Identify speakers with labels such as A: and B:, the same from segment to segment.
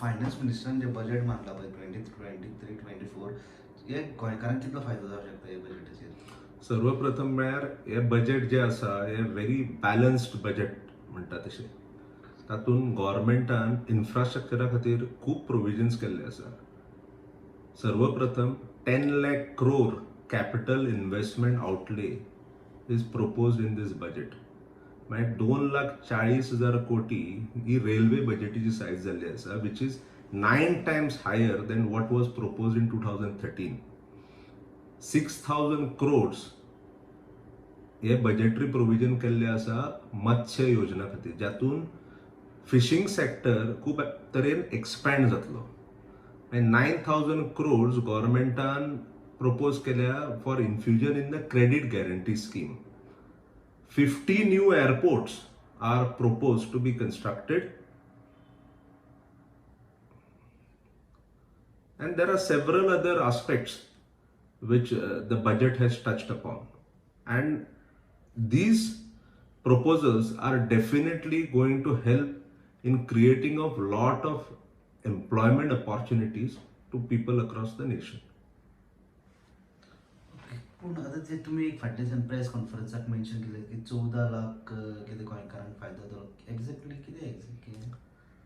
A: Finance मिनिस्टरान जे budget मांडला पळय 2023-24 हे गोंयकारांक कितलो फायदो जावंक शकता हे बजेटाचेर?
B: सर्वप्रथम म्हळ्यार हे बजेट जे आसा हे व्हेरी बॅलन्स्ड बजेट म्हणटा तशें. तातूंत गव्हर्मेंटान इन्फ्रास्ट्रक्चरा खातीर खूब प्रोविजन्स केल्ले आसा. सर्वप्रथम 10 lakh crore capital investment outlay is proposed in this budget. म्हणजे 2,40,000 कोटी ही रेल्वे बजेटीची सायज जाल्ली आसा, which is 9 times higher than what was proposed in 2013. 6,000 crores हे बजेटरी प्रोविजन केल्ले आसा मत्स्य योजना खातीर, जातून फिशिंग सेक्टर खूब तरेन एक्सपॅन्ड जातलो. 9,000 crores गव्हर्मेंटान प्रपोज केल्या for infusion in the credit guarantee scheme. 50 new airports are proposed to be constructed, and there are several other aspects which the budget has touched upon, and these proposals are definitely going to help in creating a lot of employment opportunities to people across the nation.
A: पूण आतां जे तुमी फाटल्याच्यान press कॉन्फरन्साक mention केलें की 14 लाख कितें गोंयकारांक फायदो जालो, exactly कितें?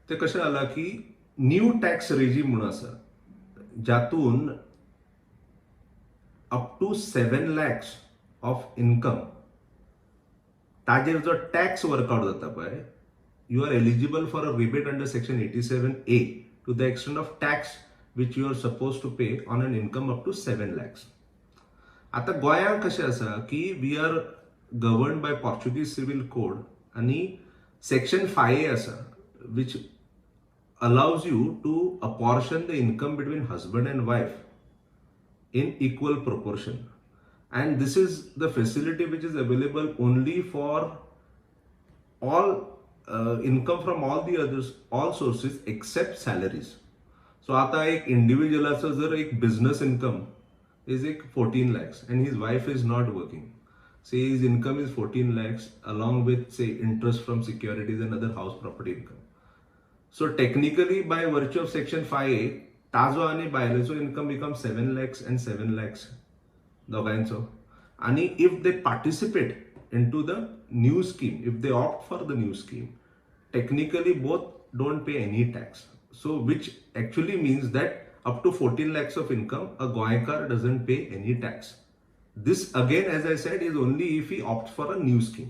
B: ते कशें जाला की न्यू टॅक्स रेजीम म्हणून आसा, जातून up to 7 lakhs of income ताजेर जो टॅक्स वर्कआउट जाता पळय, you are eligible for a rebate under section 87A to the extent of tax which you are suppose to pay on an income up to 7 lakhs. आता गोंयांत कशें आसा की we are governed by Portuguese civil code, आणि section 5A आसा विच allows you to apportion the income between husband and wife in equal proportion, and this is the facility which is available only for all income from all sources except salaries. So आता एक इंडिव्हिज्युअलाचो जर एक business income is like 14 lakhs and his wife is not working, say his income is 14 lakhs along with say interest from securities and other house property income. So technically by virtue of section 5A ताजो आणि बायलेचो income becomes 7 lakhs and 7 lakhs दोगांचो. आणि if they participate into the new scheme, if they opt for the new scheme, technically both don't pay any tax. So which actually means that up to 14 lakhs of income, a Goaikar doesn't pay any tax. This again, as I said, is only if he opts for a new scheme.